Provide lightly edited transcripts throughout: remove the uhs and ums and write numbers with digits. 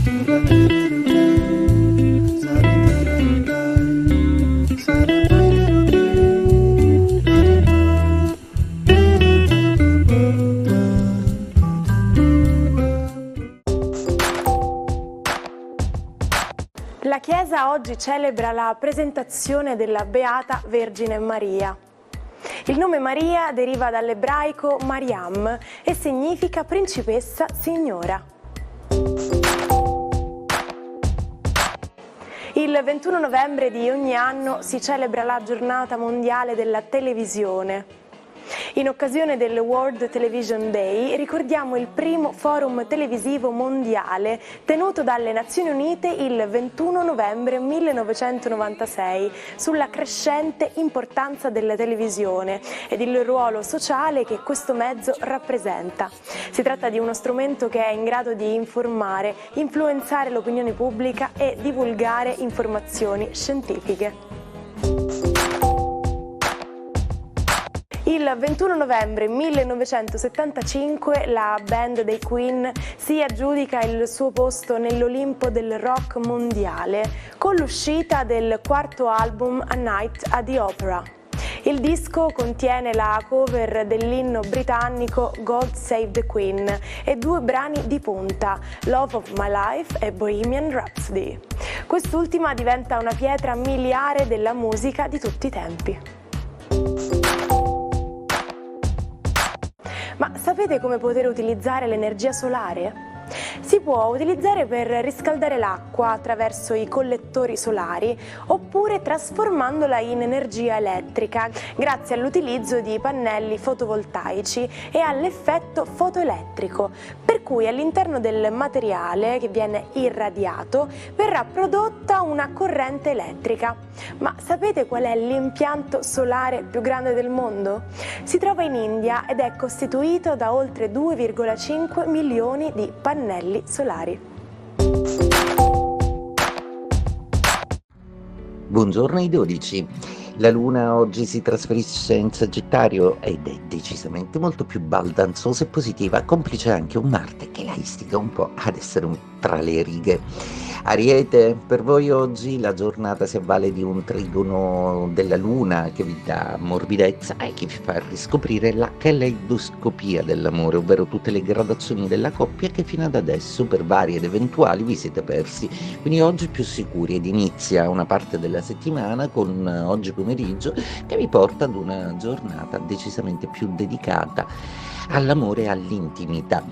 La Chiesa oggi celebra la presentazione della Beata Vergine Maria. Il nome Maria deriva dall'ebraico Mariam e significa principessa signora. Il 21 novembre di ogni anno si celebra la giornata mondiale della televisione. In occasione del World Television Day ricordiamo il primo forum televisivo mondiale tenuto dalle Nazioni Unite il 21 novembre 1996 sulla crescente importanza della televisione ed il ruolo sociale che questo mezzo rappresenta. Si tratta di uno strumento che è in grado di informare, influenzare l'opinione pubblica e divulgare informazioni scientifiche. Il 21 novembre 1975 la band dei Queen si aggiudica il suo posto nell'Olimpo del rock mondiale con l'uscita del quarto album A Night at the Opera. Il disco contiene la cover dell'inno britannico God Save the Queen e due brani di punta, Love of My Life e Bohemian Rhapsody. Quest'ultima diventa una pietra miliare della musica di tutti i tempi. Ma sapete come poter utilizzare l'energia solare? Si può utilizzare per riscaldare l'acqua attraverso i collettori solari oppure trasformandola in energia elettrica grazie all'utilizzo di pannelli fotovoltaici e all'effetto fotoelettrico, per cui all'interno del materiale che viene irradiato verrà prodotta una corrente elettrica. Ma sapete qual è l'impianto solare più grande del mondo? Si trova in India ed è costituito da oltre 2,5 milioni di pannelli solari. Buongiorno ai 12. La Luna oggi si trasferisce in Sagittario ed è decisamente molto più baldanzosa e positiva, complice anche un Marte che la istiga un po' ad essere tra le righe. Ariete, per voi oggi la giornata si avvale di un trigono della Luna che vi dà morbidezza e che vi fa riscoprire la caleidoscopia dell'amore, ovvero tutte le gradazioni della coppia che fino ad adesso per vari ed eventuali vi siete persi. Quindi oggi più sicuri ed inizia una parte della settimana con oggi pomeriggio che vi porta ad una giornata decisamente più dedicata all'amore e all'intimità.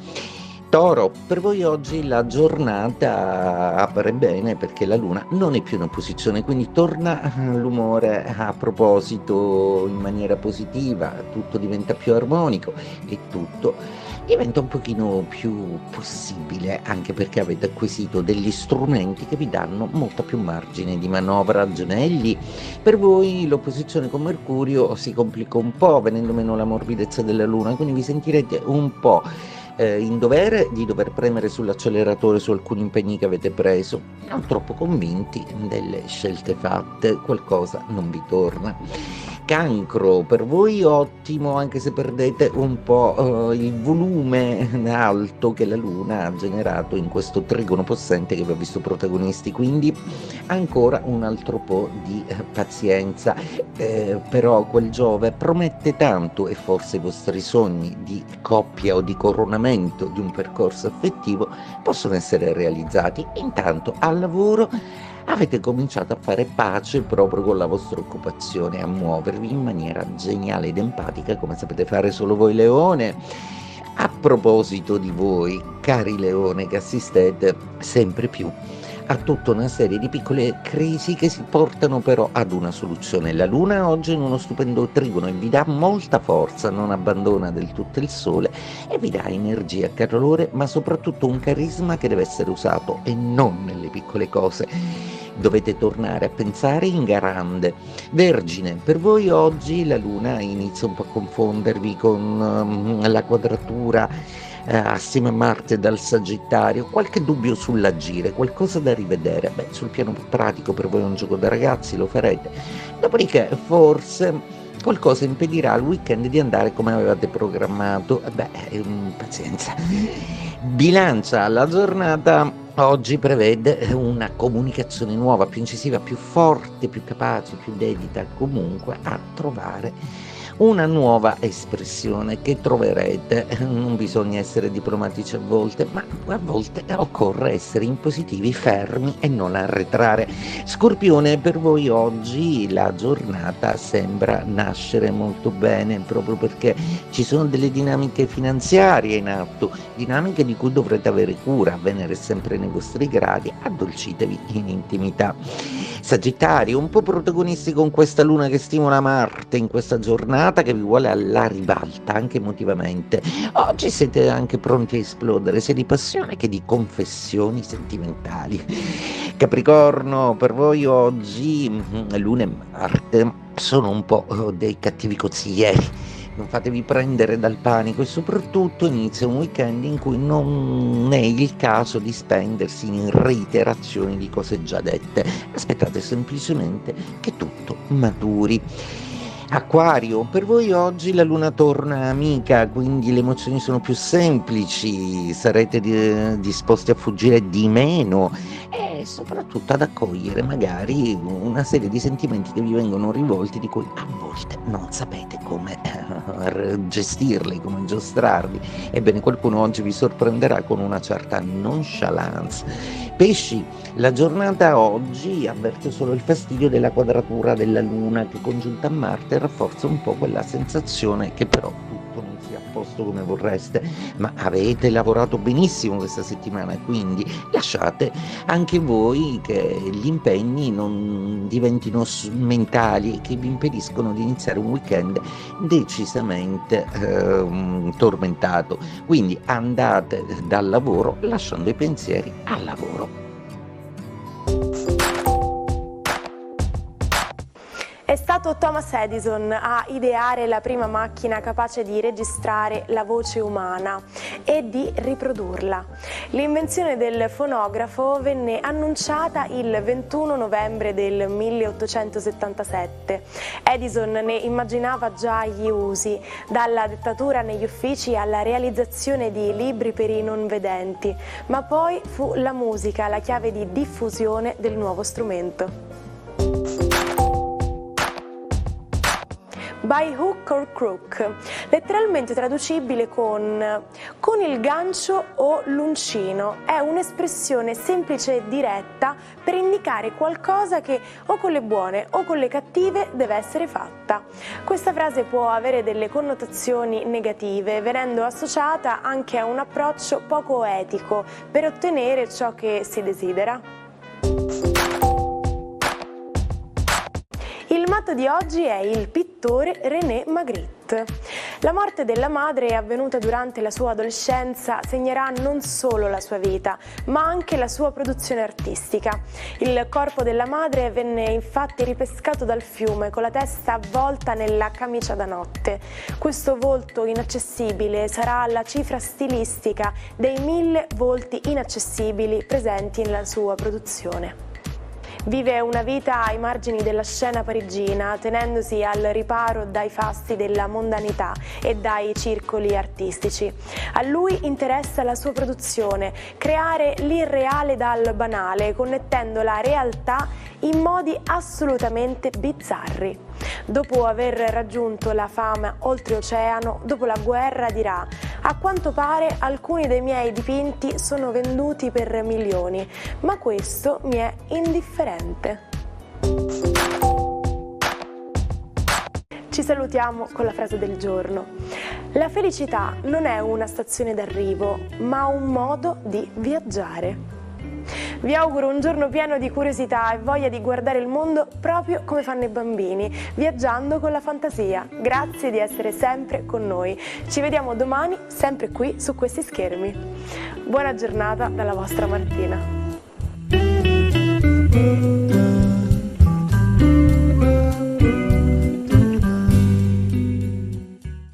Toro, per voi oggi la giornata apre bene perché la Luna non è più in opposizione, quindi torna l'umore a proposito in maniera positiva, tutto diventa più armonico e tutto diventa un pochino più possibile, anche perché avete acquisito degli strumenti che vi danno molta più margine di manovra. Gemelli, per voi l'opposizione con Mercurio si complica un po', venendo meno la morbidezza della Luna, quindi vi sentirete un po' in dovere di dover premere sull'acceleratore su alcuni impegni che avete preso, non troppo convinti delle scelte fatte, qualcosa non vi torna. Cancro, per voi ottimo anche se perdete un po' il volume alto che la Luna ha generato in questo trigono possente che vi ha visto protagonisti, quindi ancora un altro po' di pazienza, però quel Giove promette tanto e forse i vostri sogni di coppia o di coronamento di un percorso affettivo possono essere realizzati. Intanto al lavoro avete cominciato a fare pace proprio con la vostra occupazione, a muovervi in maniera geniale ed empatica come sapete fare solo voi Leone. A proposito di voi, cari Leone, che assistete sempre più a tutta una serie di piccole crisi che si portano però ad una soluzione. La Luna oggi è in uno stupendo trigono e vi dà molta forza, non abbandona del tutto il Sole e vi dà energia, calore, ma soprattutto un carisma che deve essere usato e non nelle piccole cose. Dovete tornare a pensare in grande. Vergine, per voi oggi la Luna inizia un po' a confondervi con la quadratura assieme a Marte dal Sagittario, qualche dubbio sull'agire, qualcosa da rivedere. Sul piano pratico per voi è un gioco da ragazzi, lo farete. Dopodiché forse qualcosa impedirà al weekend di andare come avevate programmato. Pazienza. Bilancia, la giornata oggi prevede una comunicazione nuova, più incisiva, più forte, più capace, più dedita comunque a trovare una nuova espressione che troverete. Non bisogna essere diplomatici a volte, ma a volte occorre essere impositivi, fermi e non arretrare. Scorpione, per voi oggi la giornata sembra nascere molto bene, proprio perché ci sono delle dinamiche finanziarie in atto, dinamiche di cui dovrete avere cura. Venere è sempre nei vostri gradi, addolcitevi in intimità. Sagittario, un po' protagonisti con questa luna che stimola Marte in questa giornata, che vi vuole alla ribalta anche emotivamente. Oggi siete anche pronti a esplodere sia di passione che di confessioni sentimentali. Capricorno, per voi oggi Luna e Marte sono un po' dei cattivi consiglieri. Non fatevi prendere dal panico e soprattutto inizia un weekend in cui non è il caso di spendersi in reiterazioni di cose già dette. Aspettate semplicemente che tutto maturi. Acquario, per voi oggi la luna torna amica, quindi le emozioni sono più semplici, sarete disposti a fuggire di meno e soprattutto ad accogliere magari una serie di sentimenti che vi vengono rivolti, di cui a volte non sapete come gestirli, come giostrarli. Ebbene, qualcuno oggi vi sorprenderà con una certa nonchalance. Pesci, la giornata oggi avverte solo il fastidio della quadratura della luna che congiunta a Marte rafforza un po' quella sensazione che però tutto non sia a posto come vorreste, ma avete lavorato benissimo questa settimana, quindi lasciate anche voi che gli impegni non diventino mentali, che vi impediscono di iniziare un weekend decisamente tormentato. Quindi andate dal lavoro lasciando i pensieri al lavoro. È stato Thomas Edison a ideare la prima macchina capace di registrare la voce umana e di riprodurla. L'invenzione del fonografo venne annunciata il 21 novembre del 1877. Edison ne immaginava già gli usi, dalla dettatura negli uffici alla realizzazione di libri per i non vedenti, ma poi fu la musica la chiave di diffusione del nuovo strumento. By hook or crook, letteralmente traducibile con il gancio o l'uncino. È un'espressione semplice e diretta per indicare qualcosa che o con le buone o con le cattive deve essere fatta. Questa frase può avere delle connotazioni negative, venendo associata anche a un approccio poco etico per ottenere ciò che si desidera. Il matto di oggi è il pittore René Magritte. La morte della madre, avvenuta durante la sua adolescenza, segnerà non solo la sua vita, ma anche la sua produzione artistica. Il corpo della madre venne infatti ripescato dal fiume con la testa avvolta nella camicia da notte. Questo volto inaccessibile sarà la cifra stilistica dei 1000 volti inaccessibili presenti nella sua produzione. Vive una vita ai margini della scena parigina, tenendosi al riparo dai fasti della mondanità e dai circoli artistici. A lui interessa la sua produzione, creare l'irreale dal banale, connettendo la realtà in modi assolutamente bizzarri. Dopo aver raggiunto la fama oltreoceano, dopo la guerra dirà: a quanto pare alcuni dei miei dipinti sono venduti per milioni, ma questo mi è indifferente. Ci salutiamo con la frase del giorno. La felicità non è una stazione d'arrivo, ma un modo di viaggiare. Vi auguro un giorno pieno di curiosità e voglia di guardare il mondo proprio come fanno i bambini, viaggiando con la fantasia. Grazie di essere sempre con noi. Ci vediamo domani, sempre qui su questi schermi. Buona giornata dalla vostra Martina.